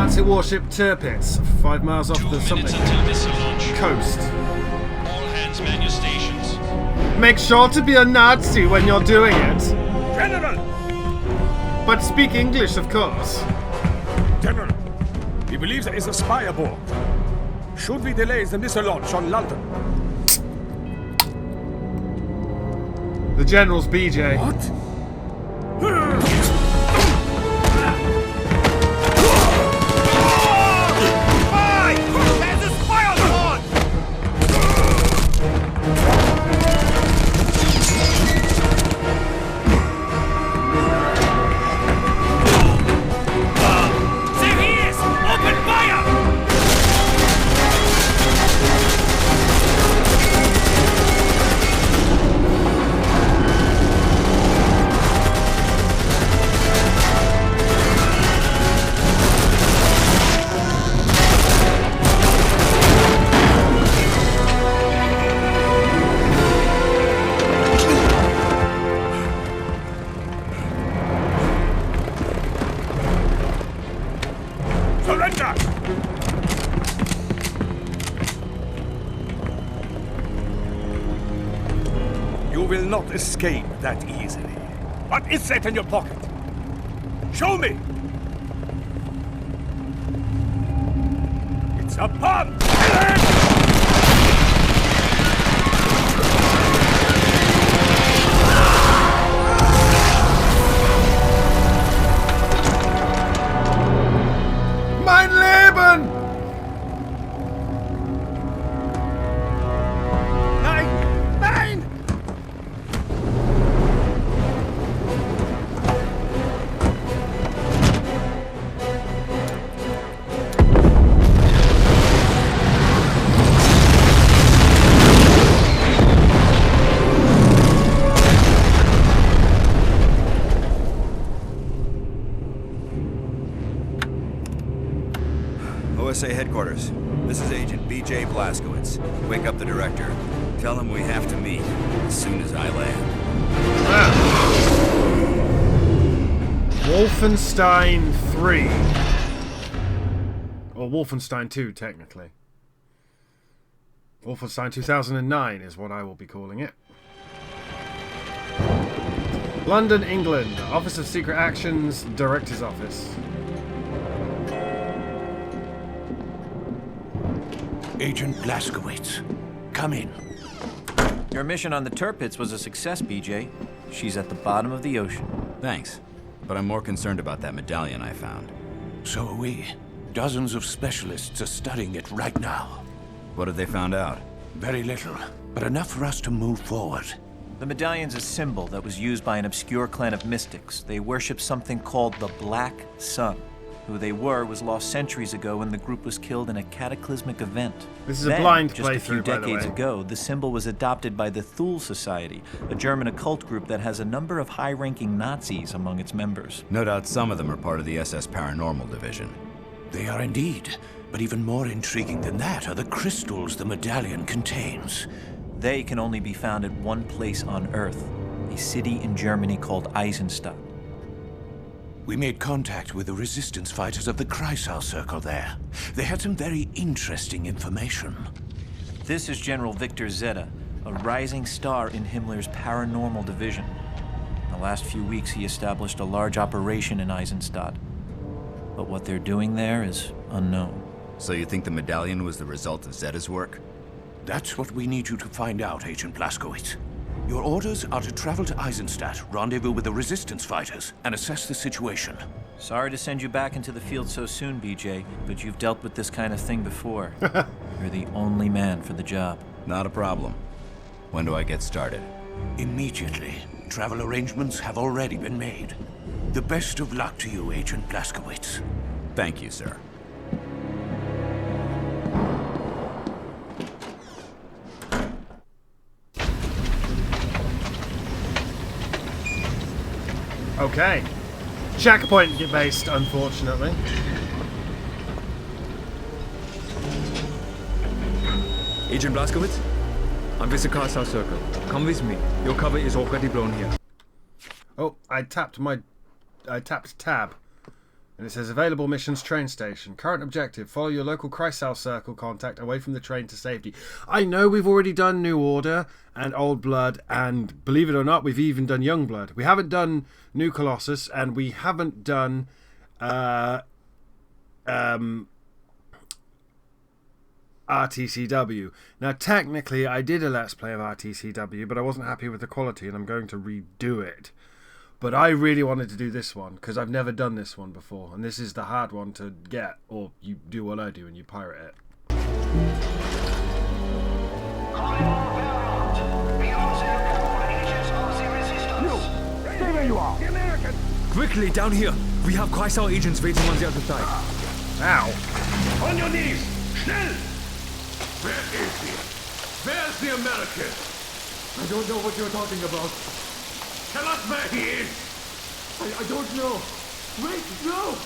Nazi warship Tirpitz, 5 miles off the something coast. All hands man your stations. Make sure to be a Nazi when you're doing it. General! But speak English, of course. General, we believe there is a spy aboard. Should we delay the missile launch on London? The General's BJ. What? Spy! There's a spy on board! There he is! Open fire! Surrender! You will not escape that easily. What is that in your pocket? Show me! It's a bomb! Mein Leben! Nein! Nein! OSA headquarters. This is Agent B.J. Blazkowicz. Wake up the director. Tell him we have to meet as soon as I land. Wolfenstein 3. Or Wolfenstein 2, technically. Wolfenstein 2009 is what I will be calling it. London, England. Office of Secret Actions, Director's Office. Agent Blazkowicz, come in. Your mission on the Tirpitz was a success, BJ. She's at the bottom of the ocean. Thanks. But I'm more concerned about that medallion I found. So are we. Dozens of specialists are studying it right now. What have they found out? Very little, but enough for us to move forward. The medallion's a symbol that was used by an obscure clan of mystics. They worship something called the Black Sun. Who they were was lost centuries ago when the group was killed in a cataclysmic event. This is a blind just a few playthrough, by the decades way. ago, the symbol was adopted by the Thule Society, a German occult group that has a number of high-ranking Nazis among its members. No doubt some of them are part of the SS Paranormal Division. They are indeed, but even more intriguing than that are the crystals the medallion contains. They can only be found at one place on Earth, a city in Germany called Eisenstadt. We made contact with the resistance fighters of the Kreisau Circle there. They had some very interesting information. This is General Victor Zeta, a rising star in Himmler's paranormal division. In the last few weeks, he established a large operation in Eisenstadt. But what they're doing there is unknown. So you think the medallion was the result of Zeta's work? That's what we need you to find out, Agent Blazkowicz. Your orders are to travel to Eisenstadt, rendezvous with the resistance fighters, and assess the situation. Sorry to send you back into the field so soon, BJ, but you've dealt with this kind of thing before. You're the only man for the job. Not a problem. When do I get started? Immediately. Travel arrangements have already been made. The best of luck to you, Agent Blazkowicz. Thank you, sir. Okay. Checkpoint based, unfortunately. Agent Blazkowicz, I'm with the Castle Circle. Come with me. Your cover is already blown here. Oh, I tapped tab And it says, available missions, train station. Current objective, follow your local Chrysal Circle contact away from the train to safety. I know we've already done New Order and Old Blood, and believe it or not, we've even done Young Blood. We haven't done New Colossus, and we haven't done RTCW. Now, technically, I did a Let's Play of RTCW, but I wasn't happy with the quality, and I'm going to redo it. But I really wanted to do this one, because I've never done this one before, and this is the hard one to get, or you do what I do and you pirate it. Stay where you are! The American! Quickly, down here! We have Chrysal agents waiting on the other side. Ow! On your knees! Schnell! Where is he? Where's the American? I don't know what you're talking about. Tell us where he is! I don't know. Wait, no!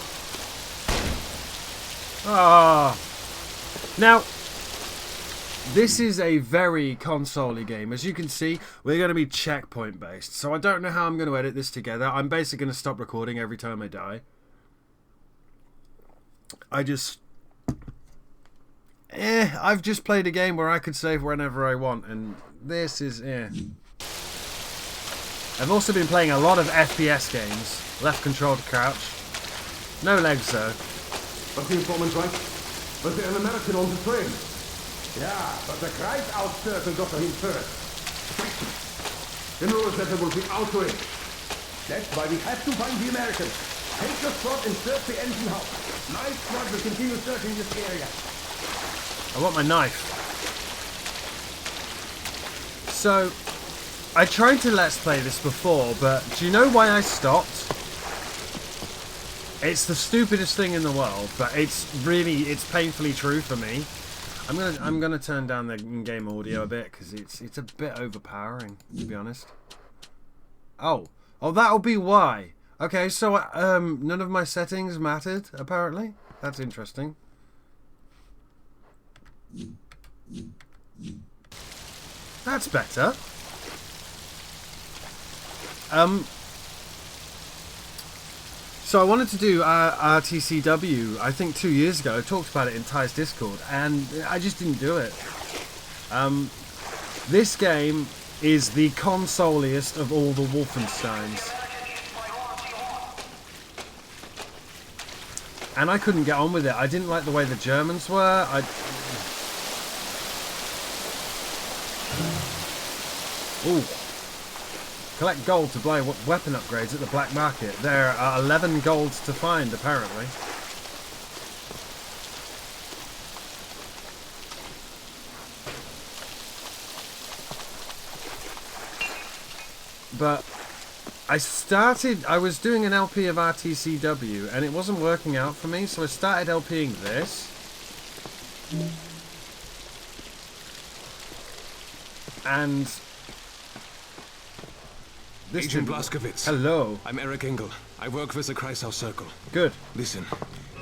Ah. Now, this is a very console-y game. As you can see, we're going to be checkpoint based. So I don't know how I'm going to edit this together. I'm basically going to stop recording every time I die. I've just played a game where I could save whenever I want, and this is I've also been playing a lot of FPS games. Left control to crouch. No legs though. Was the informant right? Was there an American on the train? Yeah, but the Chrysal Circle got to him first. General said there will be outrage. That's why we have to find the American. Take the spot and search the engine house. My squad will continue searching this area. I want my knife. So, I tried to Let's Play this before, but do you know why I stopped? It's the stupidest thing in the world, but it's painfully true for me. I'm gonna turn down the in-game audio a bit because it's a bit overpowering, to be honest. Oh, that'll be why. Okay, so none of my settings mattered apparently. That's interesting. That's better. So I wanted to do RTCW, I think 2 years ago. I talked about it in Ty's Discord, and I just didn't do it. This game is the consoliest of all the Wolfensteins. And I couldn't get on with it. I didn't like the way the Germans were. Ooh. Collect gold to buy weapon upgrades at the black market. There are 11 golds to find, apparently. But I was doing an LP of RTCW and it wasn't working out for me, so I started LPing this. And this Agent Blazkowicz. Hello. I'm Eric Engel. I work with the Chrysal Circle. Good. Listen,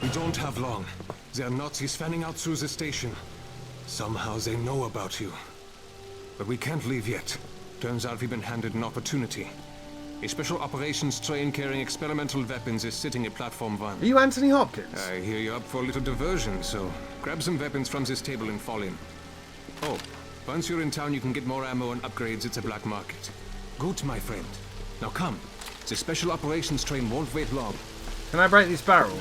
we don't have long. There are Nazis fanning out through the station. Somehow they know about you. But we can't leave yet. Turns out we've been handed an opportunity. A special operations train carrying experimental weapons is sitting at Platform 1. Are you Anthony Hopkins? I hear you're up for a little diversion, so grab some weapons from this table and fall in. Oh, once you're in town, you can get more ammo and upgrades at the black market. Good, my friend. Now come. The special operations train won't wait long. Can I break these barrels?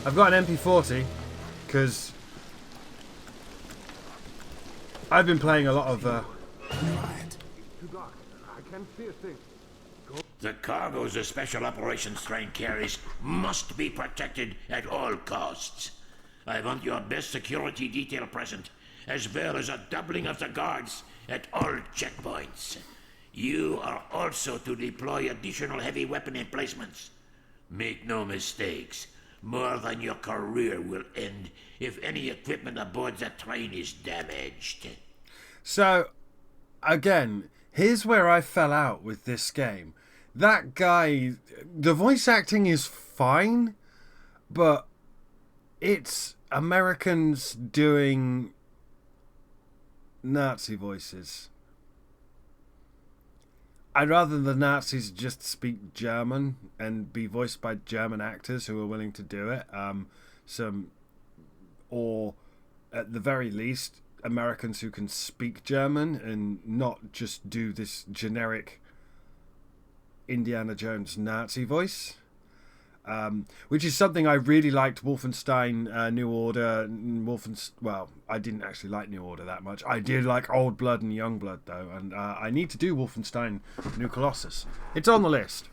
I've got an MP40 because I've been playing a lot of The cargoes the special operations train carries must be protected at all costs. I want your best security detail present, as well as a doubling of the guards at all checkpoints. You are also to deploy additional heavy weapon emplacements. Make no mistakes, more than your career will end if any equipment aboard the train is damaged. So, again, here's where I fell out with this game. That guy, the voice acting is fine, but it's Americans doing Nazi voices. I'd rather the Nazis just speak German and be voiced by German actors who are willing to do it. Or at the very least, Americans who can speak German and not just do this generic Indiana Jones Nazi voice. Which is something I really liked. Wolfenstein, New Order, well, I didn't actually like New Order that much. I did like Old Blood and Young Blood though, and I need to do Wolfenstein New Colossus. It's on the list.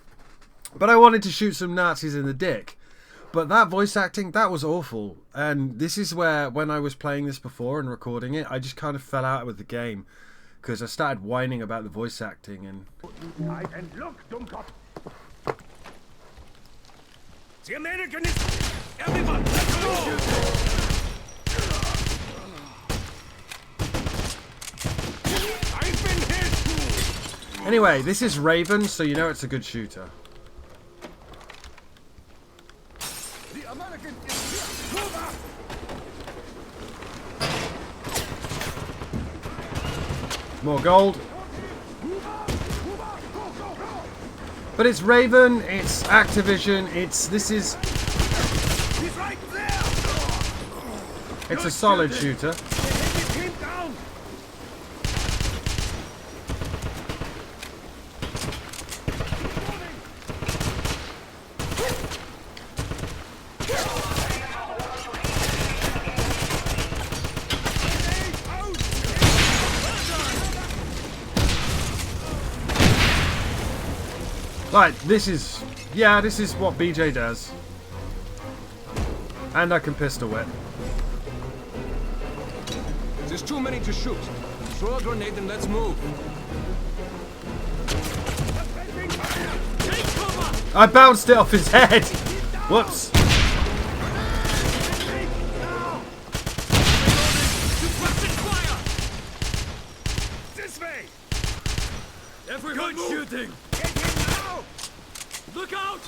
But I wanted to shoot some Nazis in the dick. But that voice acting, that was awful. And this is where, when I was playing this before and recording it, I just kind of fell out with the game. Because I started whining about the voice acting and... And look, Dummkopf! The American is... Everyone, let's go! I've been hit! Anyway, this is Raven, so you know it's a good shooter. The American is here! Move up! More gold. But it's Raven, it's Activision, this is... He's right there! It's a solid shooter. Right, this is what BJ does. And I can pistol whip. There's too many to shoot. Throw a grenade and let's move. I bounced it off his head! Whoops. This way! Everyone shooting! Get him now! Look out!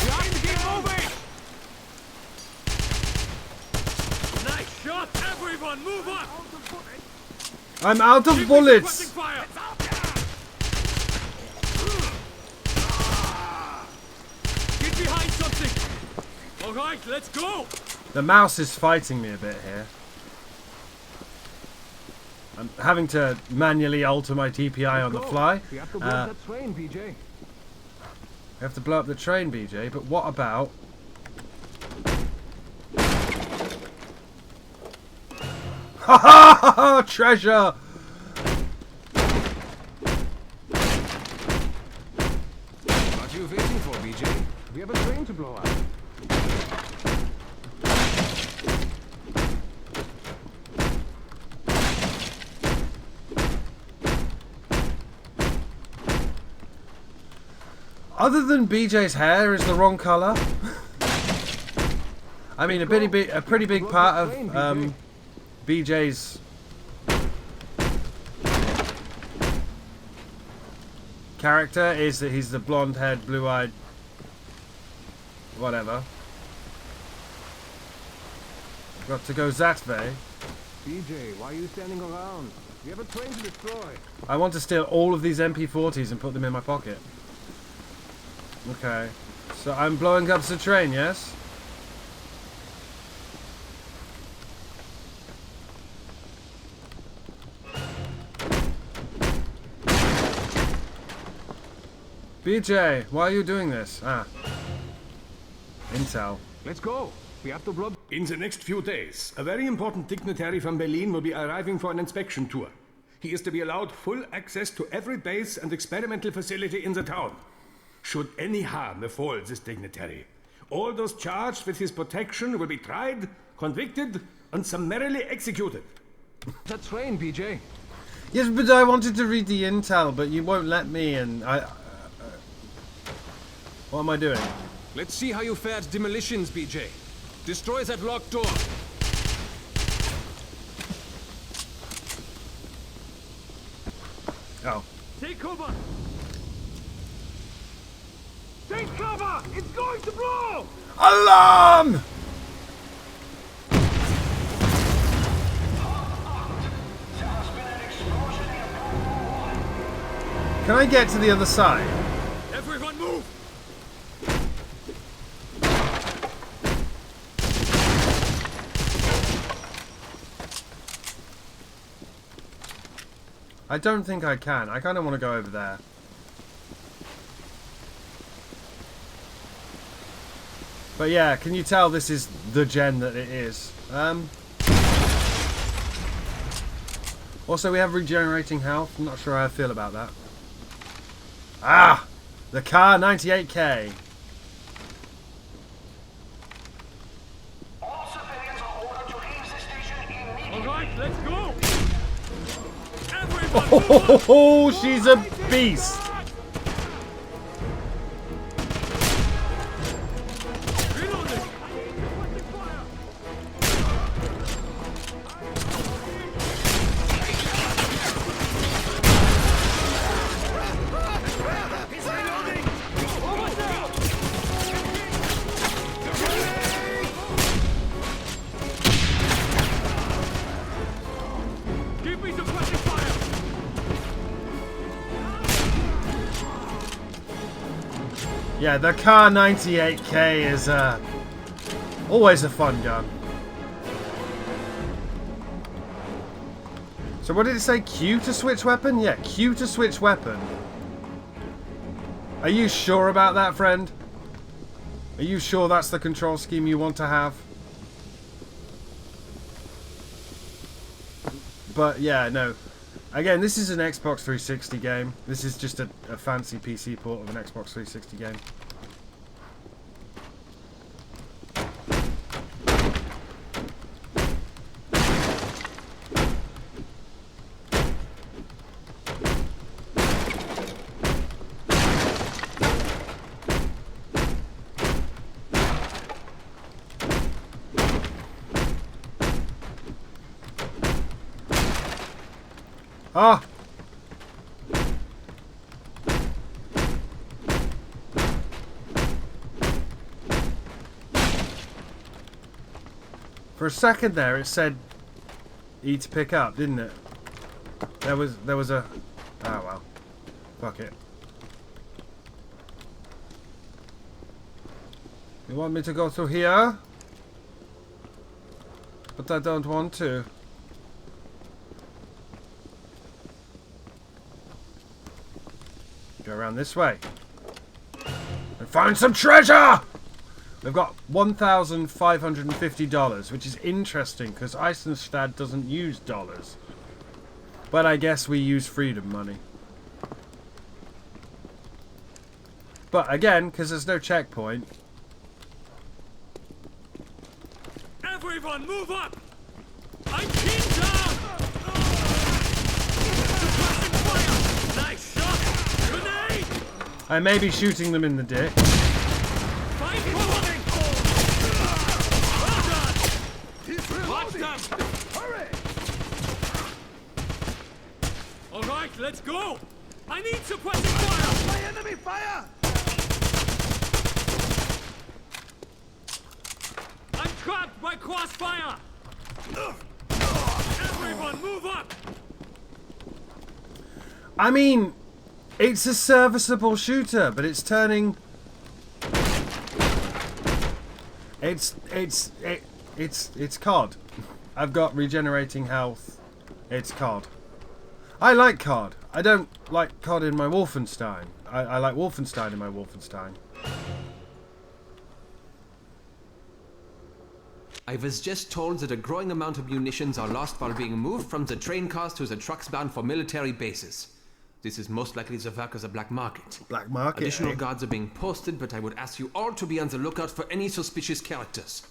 Behind the game moving! Nice shot! Everyone, move up! I'm out of bullets! Fire! Get behind something! Alright, let's go! The mouse is fighting me a bit here. I'm having to manually alter my DPI on the fly. We have to blow that train, BJ. We have to blow up the train, BJ, but what about... Ha ha ha ha! Treasure! What are you waiting for, BJ? We have a train to blow up. Other than BJ's hair is the wrong colour. I mean, a pretty big part of BJ's character is that he's the blonde-haired, blue-eyed, whatever. Got to go that way. BJ, why are you standing around? We have a train to destroy. I want to steal all of these MP40s and put them in my pocket. Okay. So I'm blowing up the train, yes? BJ, why are you doing this? Ah. Intel. Let's go. We have to blow... In the next few days, a very important dignitary from Berlin will be arriving for an inspection tour. He is to be allowed full access to every base and experimental facility in the town. Should any harm befall this dignitary, all those charged with his protection will be tried, convicted, and summarily executed. That train, BJ. Yes, but I wanted to read the intel, but you won't let me, and what am I doing? Let's see how you fared demolitions, BJ. Destroy that locked door. Oh. Take cover! Take cover! It's going to blow! Alarm! Can I get to the other side? Everyone move! I don't think I can. I kind of want to go over there. But yeah, can you tell this is the gen that it is? Also, we have regenerating health. I'm not sure how I feel about that. Ah! The car 98K. All civilians are ordered to leave the station immediately. Alright, let's go! Everyone! Oh, she's a beast. Yeah, the car 98K is always a fun gun. So what did it say? Q to switch weapon? Yeah, Q to switch weapon. Are you sure about that, friend? Are you sure that's the control scheme you want to have? But yeah, no. Again, this is an Xbox 360 game. This is just a fancy PC port of an Xbox 360 game. Ah! For a second there, it said E to pick up, didn't it? There was a... Oh well. Fuck it. You want me to go through here? But I don't want to. Go around this way and find some treasure. We've got $1,550, which is interesting because Eisenstadt doesn't use dollars, but I guess we use freedom money. But again, because there's no checkpoint. Everyone move up! I'm pinned down! Suppressing fire! Nice shot! Grenade! I may be shooting them in the dick. Find clothing! Well done! Watch them! Hurry! Alright, let's go! I need suppressing fire! My enemy fire! I'm trapped by crossfire! Everyone move up! I mean, it's a serviceable shooter, but it's turning... It's COD. I've got regenerating health. It's COD. I like COD. I don't like COD in my Wolfenstein. I like Wolfenstein in my Wolfenstein. I was just told that a growing amount of munitions are lost while being moved from the train cars to the trucks bound for military bases. This is most likely the work of the black market. Black market, Additional eh? guards are being posted, but I would ask you all to be on the lookout for any suspicious characters.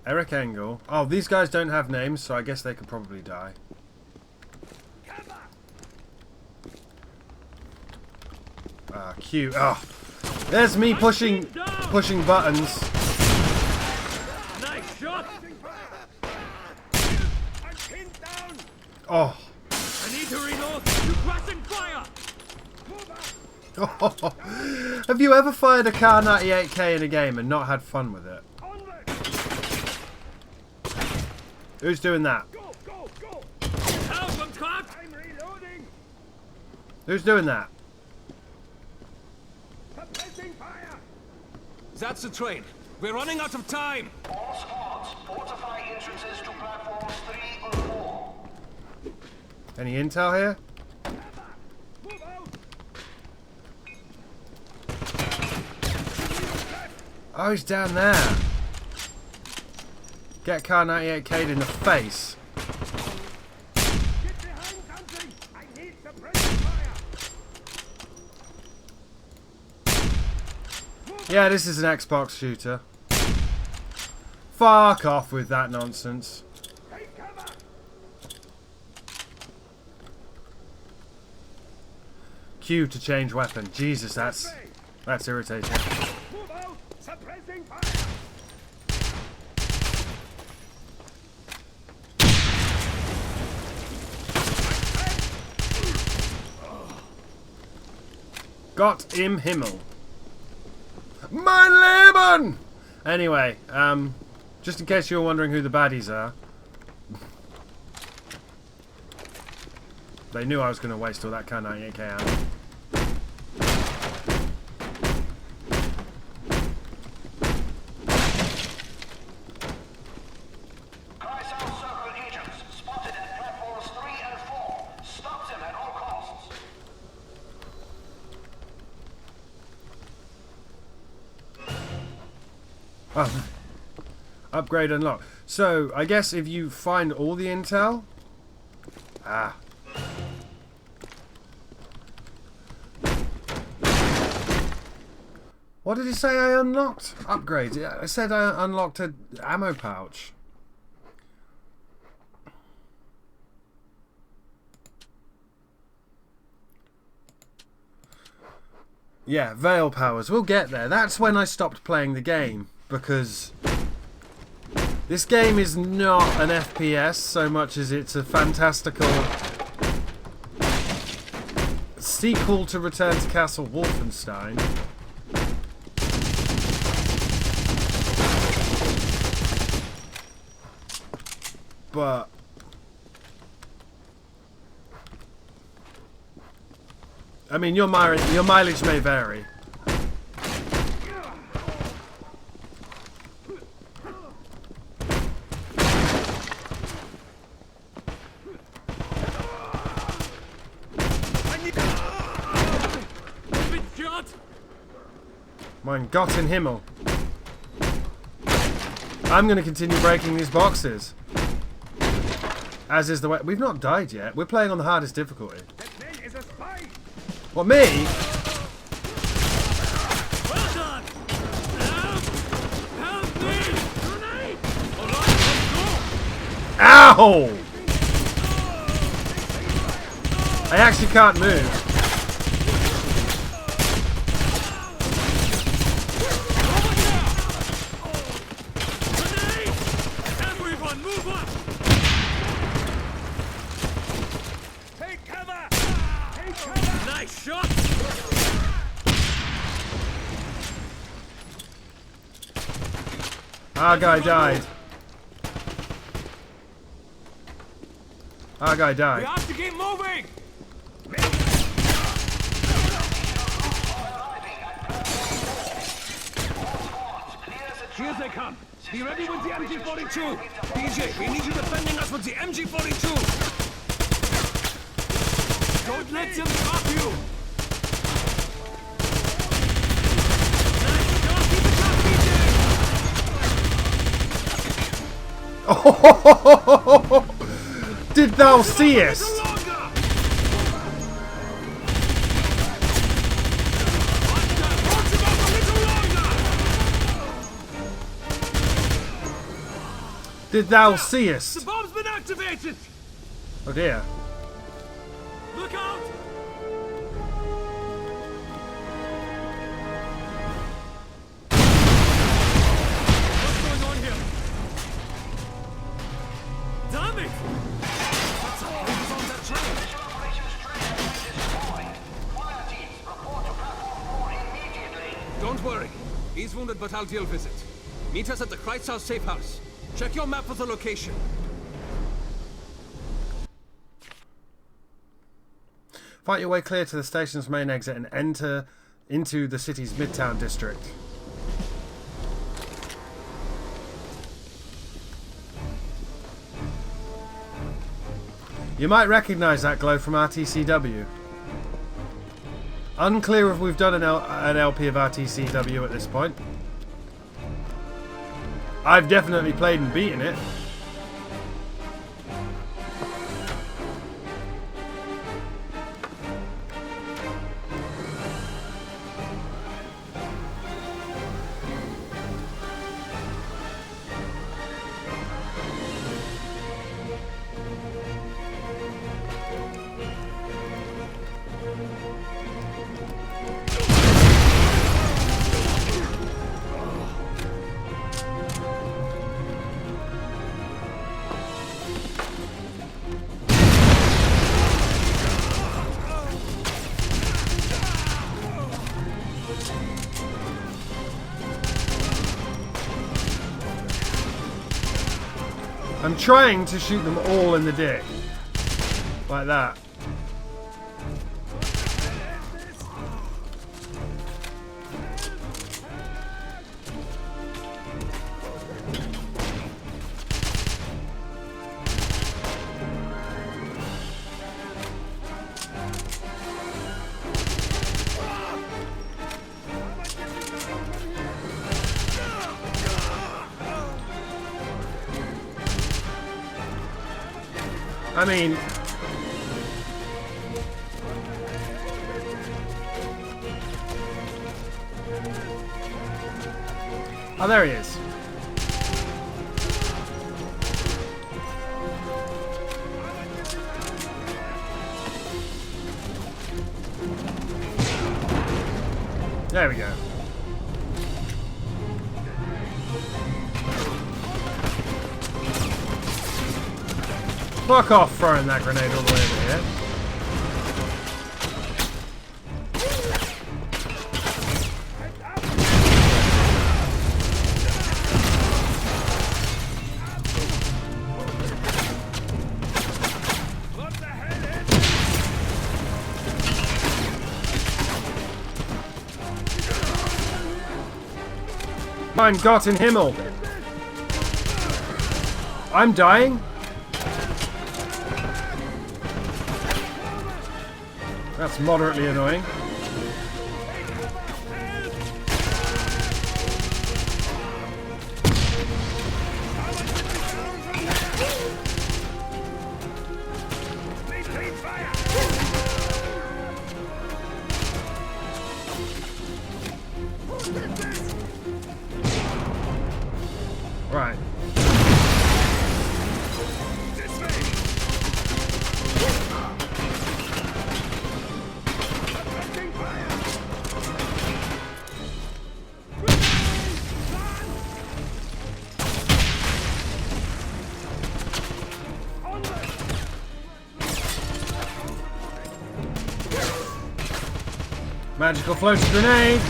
Eric Engel. Oh, these guys don't have names, so I guess they could probably die. Q. Oh, there's me pushing buttons. Nice shot! I'm pinned down! Oh. I need to reload! Suppressing fire! Have you ever fired a car 98K in a game and not had fun with it? Who's doing that? I'm reloading. Who's doing that? Suppressing fire. That's the train. We're running out of time. All squads, fortify entrances to platforms 3 and 4. Any intel here? Move out. Oh, he's down there. Get Car 98K'd in the face. Get behind something. I need suppressing fire. Yeah, this is an Xbox shooter. Fuck off with that nonsense. Take cover. Q to change weapon. Jesus, that's irritating. Move out. Suppressing fire. Got im Himmel. Mein Leben! Anyway, just in case you were wondering who the baddies are. They knew I was going to waste all that Car 98K ammo. Castle Circle agents spotted at platforms 3 and 4. Stop them at all costs. Oh. Upgrade unlocked. So, I guess if you find all the intel... Ah. What did he say I unlocked? Upgrades. I said I unlocked an ammo pouch. Yeah, Veil powers. We'll get there. That's when I stopped playing the game. Because this game is not an FPS so much as it's a fantastical sequel to Return to Castle Wolfenstein. But I mean, your mileage may vary. Mein Gott in Himmel. I'm going to continue breaking these boxes. As is the way. We've not died yet. We're playing on the hardest difficulty. That man is a spy. What, me? Well done. Help me. Grenade. All right, let's go. Ow! I actually can't move. Our guy died. Our guy died. We have to keep moving. Here they come. Be ready with the MG-42. DJ, we need you defending us with the MG-42. Don't let them stop you. Oh, did thou seest? Did thou seest? The bomb's been activated. Oh dear. Look out! What's going on here? Damn it! What's up? Who's on that train? Special operations train has been destroyed. Fire teams, report to platform 4 immediately. Don't worry. He's wounded, but I'll deal with it. Meet us at the Kreuzhaus safe house. Check your map for the location. Fight your way clear to the station's main exit and enter into the city's Midtown district. You might recognise that glow from RTCW. Unclear if we've done an LP of RTCW at this point. I've definitely played and beaten it. I'm trying to shoot them all in the dick. Like that. I mean, oh, there he is. There we go. Fuck off throwing that grenade all the way over here. Mein Gott in Himmel! I'm dying? That's moderately annoying. Right. Magical floating grenade.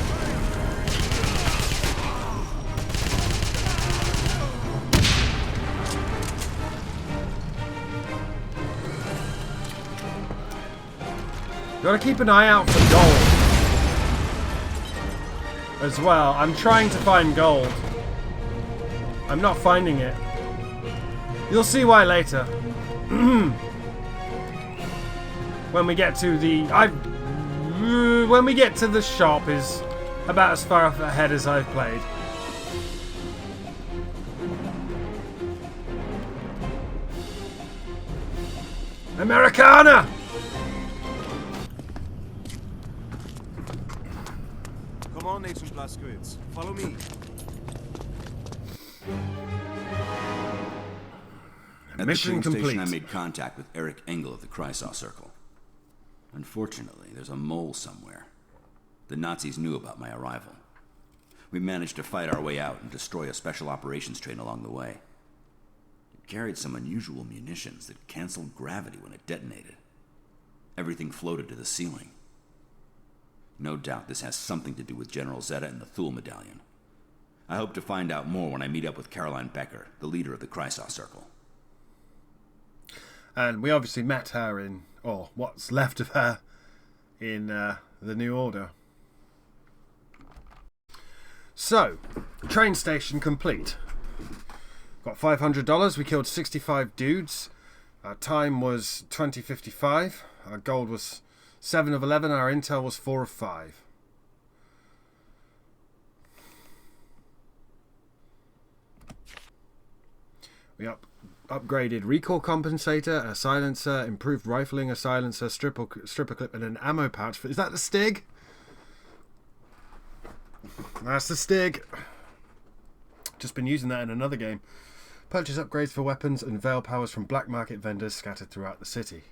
Gotta keep an eye out for gold as well. I'm trying to find gold. I'm not finding it. You'll see why later. When we get to the when we get to the shop is about as far ahead as I've played. Americana! Come on, Agent Blazkowicz. Follow me. At Mission the train complete. station, I made contact with Eric Engel of the Kreisau Circle. Unfortunately, there's a mole somewhere. The Nazis knew about my arrival. We managed to fight our way out and destroy a special operations train along the way. It carried some unusual munitions that canceled gravity when it detonated. Everything floated to the ceiling. No doubt this has something to do with General Zeta and the Thule Medallion. I hope to find out more when I meet up with Caroline Becker, the leader of the Kreisau Circle. And we obviously met her in, or what's left of her, in the New Order. So, train station complete. Got $500. We killed 65 dudes. Our time was 20:55. Our gold was 7 of 11. Our intel was 4 of 5. We upgraded recoil compensator, a silencer, improved rifling, a silencer, stripper clip, and an ammo pouch. Is that the Stig? That's the Stig. Just been using that in another game. Purchase upgrades for weapons and veil powers from black market vendors scattered throughout the city.